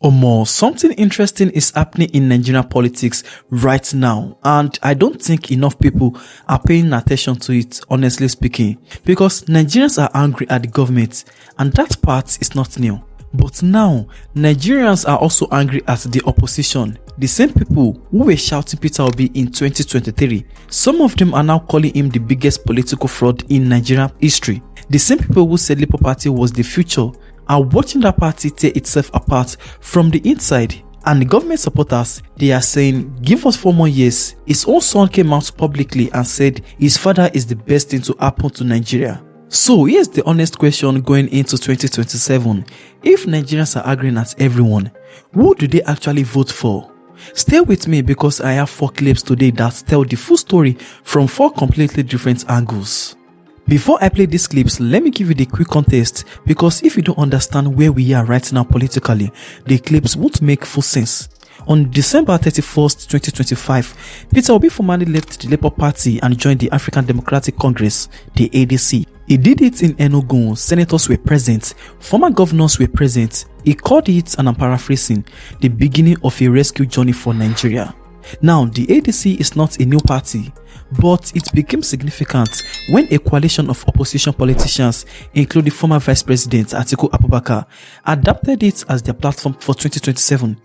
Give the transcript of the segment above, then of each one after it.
Omo, something interesting is happening in Nigerian politics right now, and I don't think enough people are paying attention to it, honestly speaking, because Nigerians are angry at the government, and that part is not new. But now, Nigerians are also angry at the opposition, the same people who were shouting Peter Obi in 2023. Some of them are now calling him the biggest political fraud in Nigerian history. The same people who said Labour Party was the future are watching that party tear itself apart from the inside. And the government supporters, they are saying, give us 4 more years. His own son came out publicly and said his father is the best thing to happen to Nigeria. So here's the honest question going into 2027. If Nigerians are agreeing at everyone, who do they actually vote for? Stay with me because I have 4 clips today that tell the full story from 4 completely different angles. Before I play these clips, let me give you the quick context, because if you don't understand where we are right now politically, the clips won't make full sense. On December 31st, 2025, Peter Obi formally left the Labour Party and joined the African Democratic Congress, the ADC. He did it in Enugu. Senators were present, former governors were present. He called it, and I'm paraphrasing, the beginning of a rescue journey for Nigeria. Now, the ADC is not a new party, but it became significant when a coalition of opposition politicians, including former Vice President Atiku Abubakar, adopted it as their platform for 2027.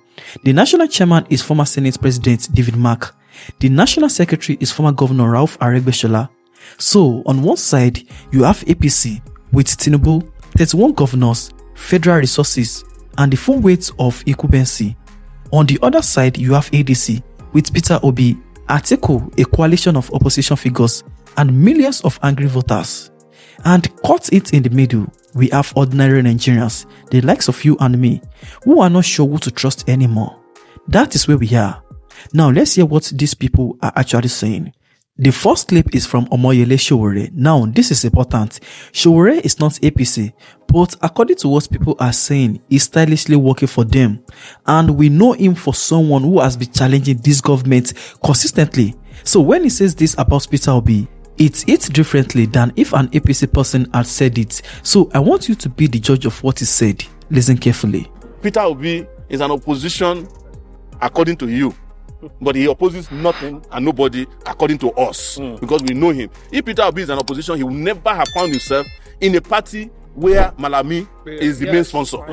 The national chairman is former Senate President David Mark. The national secretary is former Governor Ralph Aregbesola. So, on one side, you have APC with Tinubu, 31 governors, federal resources, and the full weight of incumbency. On the other side, you have ADC with Peter Obi, Atiku, a coalition of opposition figures, and millions of angry voters. And caught it in the middle, we have ordinary Nigerians, the likes of you and me, who are not sure who to trust anymore. That is where we are. Now let's hear what these people are actually saying. The first clip is from Omoyele Sowore. Now, this is important. Sowore is not APC, but according to what people are saying, he's stylishly working for them. And we know him for someone who has been challenging this government consistently. So when he says this about Peter Obi, it hits differently than if an APC person had said it. So I want you to be the judge of what he said. Listen carefully. Peter Obi is an opposition according to you, but he opposes nothing and nobody according to us, because we know him. If Peter Obi is an opposition, he will never have found himself in a party where Malami is the main sponsor,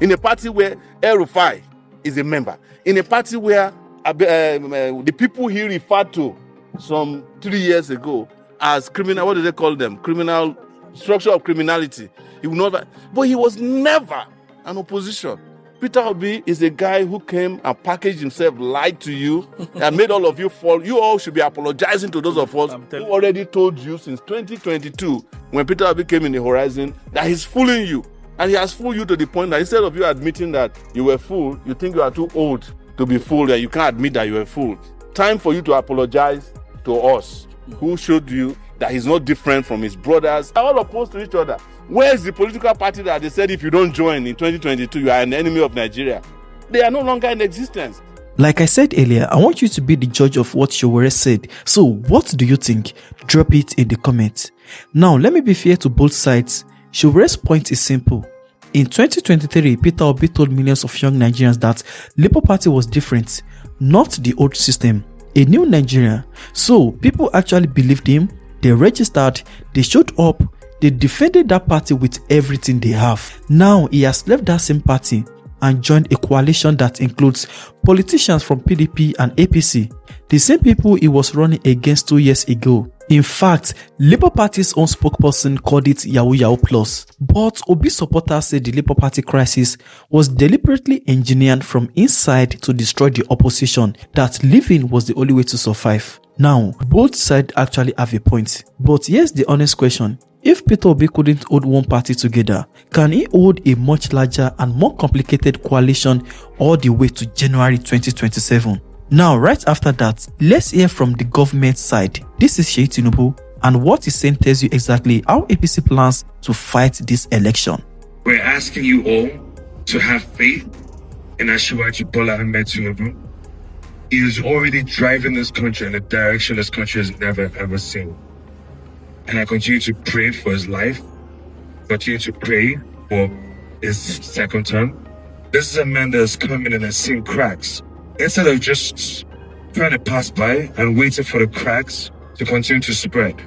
in a party where El Rufai is a member, in a party where the people he referred to some 3 years ago as criminal, what do they call them? Criminal structure of criminality. He will not, but he was never an opposition. Peter Obi is a guy who came and packaged himself, lied to you, and made all of you fall. You all should be apologizing to those of us who already told you since 2022, when Peter Obi came in the horizon, that he's fooling you. And he has fooled you to the point that instead of you admitting that you were fooled, you think you are too old to be fooled, and you can't admit that you were fooled. Time for you to apologize to us, who showed you that he's not different from his brothers. They're all opposed to each other. Where is the political party that they said if you don't join in 2022, you are an enemy of Nigeria? They are no longer in existence. Like I said earlier, I want you to be the judge of what Sowore said. So what do you think? Drop it in the comments. Now, let me be fair to both sides. Sowore's point is simple. In 2023, Peter Obi told millions of young Nigerians that Labour Party was different, not the old system, a new Nigeria. So people actually believed him, they registered, they showed up, they defended that party with everything they have. Now he has left that same party and joined a coalition that includes politicians from PDP and APC, the same people he was running against 2 years ago. In fact, Labour Party's own spokesperson called it Yahoo Yahoo Plus. But Obi supporters said the Labour Party crisis was deliberately engineered from inside to destroy the opposition, that living was the only way to survive. Now, both sides actually have a point. But here's the honest question. If Peter Obi couldn't hold one party together, can he hold a much larger and more complicated coalition all the way to January 2027? Now, right after that, let's hear from the government side. This is Seyi Tinubu, and what he's saying tells you exactly how APC plans to fight this election. We're asking you all to have faith in Asiwaju Bola Ahmed Tinubu. He is already driving this country in a direction this country has never ever seen. And I continue to pray for his life, continue to pray for his second term, This is a man that's coming and has seen cracks. Instead of just trying to pass by and waiting for the cracks to continue to spread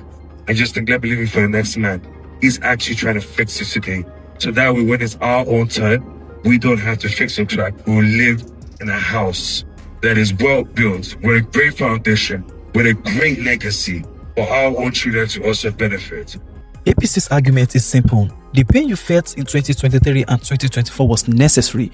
and just neglect believing for the next man, he's actually trying to fix it today. So that way, when it's our own turn, we don't have to fix a crack. We'll live in a house that is well built, with a great foundation, with a great legacy for our own children to also benefit. APC's argument is simple. The pain you felt in 2023 and 2024 was necessary.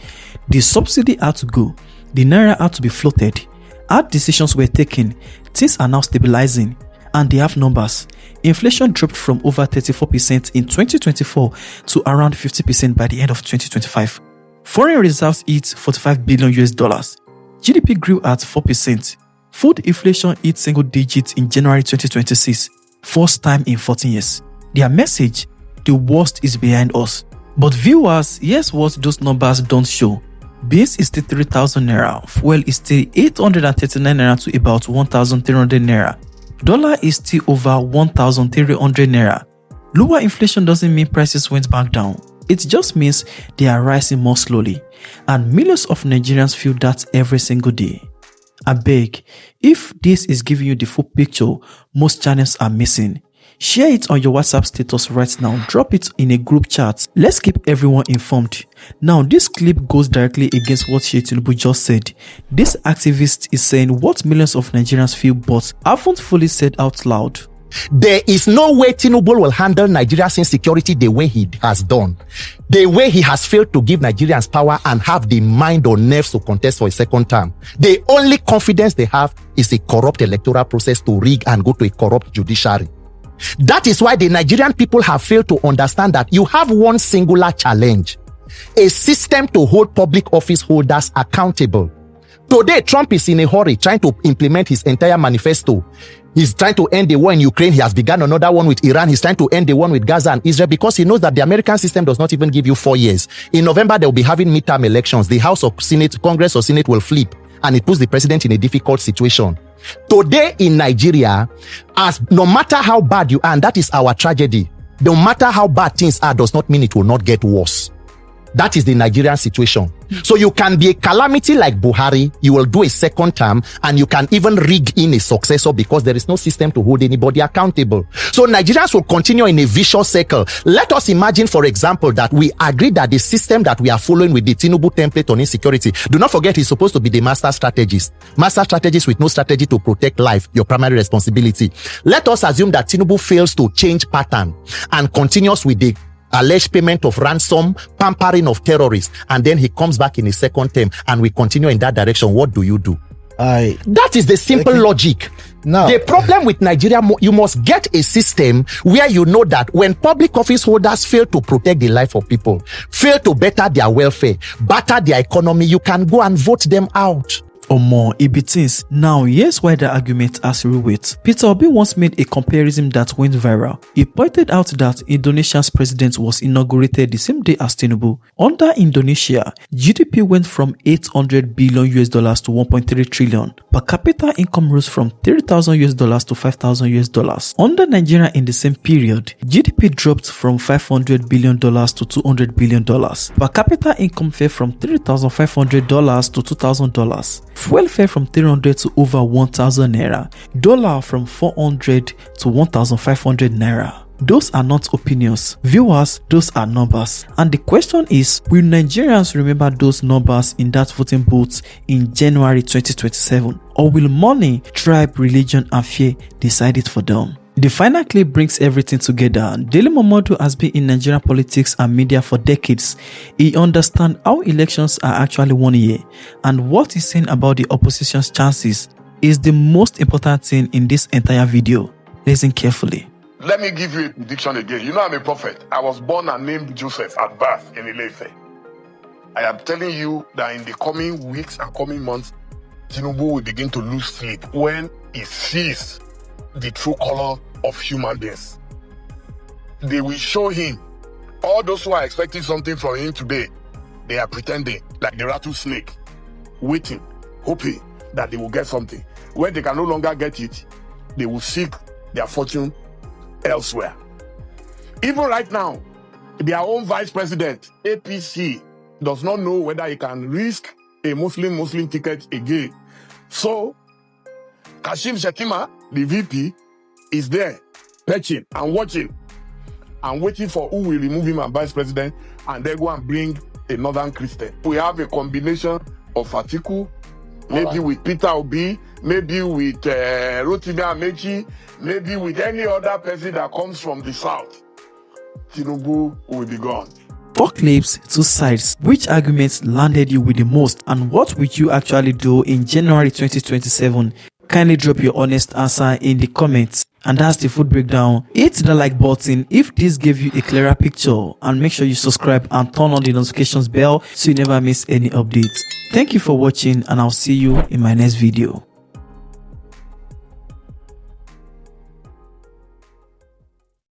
The subsidy had to go. The naira had to be floated. Hard decisions were taken. Things are now stabilizing. And they have numbers. Inflation dropped from over 34% in 2024 to around 50% by the end of 2025. Foreign reserves hit $45 billion. GDP grew at 4%. Food inflation hit single digits in January 2026, first time in 14 years. Their message, the worst is behind us. But viewers, here's what those numbers don't show. Beans is still 3,000 naira, fuel is still 839 naira to about 1,300 naira. Dollar is still over 1,300 naira. Lower inflation doesn't mean prices went back down. It just means they are rising more slowly. And millions of Nigerians feel that every single day. I beg, if this is giving you the full picture most channels are missing, share it on your WhatsApp status right now. Drop it in a group chat. Let's keep everyone informed. Now, this clip goes directly against what Seyi Tinubu just said. This activist is saying what millions of Nigerians feel but haven't fully said out loud. There is no way Tinubu will handle Nigeria's insecurity the way he has done. The way he has failed to give Nigerians power and have the mind or nerves to contest for a second term. The only confidence they have is a corrupt electoral process to rig and go to a corrupt judiciary. That is why the Nigerian people have failed to understand that you have one singular challenge. A system to hold public office holders accountable. Today, Trump is in a hurry trying to implement his entire manifesto. He's trying to end the war in Ukraine. He has begun another one with Iran. He's trying to end the one with Gaza and Israel because he knows that the American system does not even give you 4 years. In November, they'll be having midterm elections. The House or Senate, Congress or Senate will flip and it puts the president in a difficult situation. Today in Nigeria, no matter how bad you are, and that is our tragedy, no matter how bad things are does not mean it will not get worse. That is the Nigerian situation. So you can be a calamity like Buhari, you will do a second term, and you can even rig in a successor because there is no system to hold anybody accountable. So Nigerians will continue in a vicious circle. Let us imagine, for example, that we agree that the system that we are following with the Tinubu template on insecurity, do not forget he's supposed to be the master strategist. Master strategist with no strategy to protect life, your primary responsibility. Let us assume that Tinubu fails to change pattern and continues with the alleged payment of ransom, pampering of terrorists, and then he comes back in his second term and we continue in that direction. What do you do? That is the simple logic. Now, the problem with Nigeria, you must get a system where you know that when public office holders fail to protect the life of people, fail to better their welfare, better their economy, you can go and vote them out. Or more, it be things. Now, here's why the argument has real weight. Peter Obi once made a comparison that went viral. He pointed out that Indonesia's president was inaugurated the same day as Tinubu. Under Indonesia, GDP went from $800 billion to 1.3 trillion. Per capita income rose from $3,000 to $5,000. Under Nigeria in the same period, GDP dropped from $500 billion to $200 billion. Per capita income fell from $3,500 to $2,000. Fuel fell from 300 to over 1,000 naira. Dollar from 400 to 1,500 naira. Those are not opinions. Viewers, those are numbers. And the question is, will Nigerians remember those numbers in that voting booth in January 2027? Or will money, tribe, religion and fear decide it for them? The final clip brings everything together. Dele Momodu has been in Nigerian politics and media for decades. He understands how elections are actually won here, and what he's saying about the opposition's chances is the most important thing in this entire video. Listen carefully. Let me give you a prediction again. You know I'm a prophet. I was born and named Joseph at birth in Ile-Ife. I am telling you that in the coming weeks and coming months, Tinubu will begin to lose sleep when he sees the true color of human beings. They will show him. All those who are expecting something from him today, they are pretending like the rattlesnake, waiting, hoping that they will get something. When they can no longer get it, they will seek their fortune elsewhere. Even right now, their own vice president, APC, does not know whether he can risk a Muslim ticket again. So, Kashim Shettima, the VP, is there, perching and watching and waiting for who will remove him as vice president and then go and bring a northern Christian. We have a combination of Atiku, maybe with Peter Obi, maybe with Rotimi Amechi, maybe with any other person that comes from the south. Tinubu will be gone. 4 clips, 2 sides. Which arguments landed you with the most, and what would you actually do in January 2027? Kindly drop your honest answer in the comments. And that's the food breakdown. Hit the like button if this gave you a clearer picture, and make sure you subscribe and turn on the notifications bell so you never miss any updates. Thank you for watching, and I'll see you in my next video.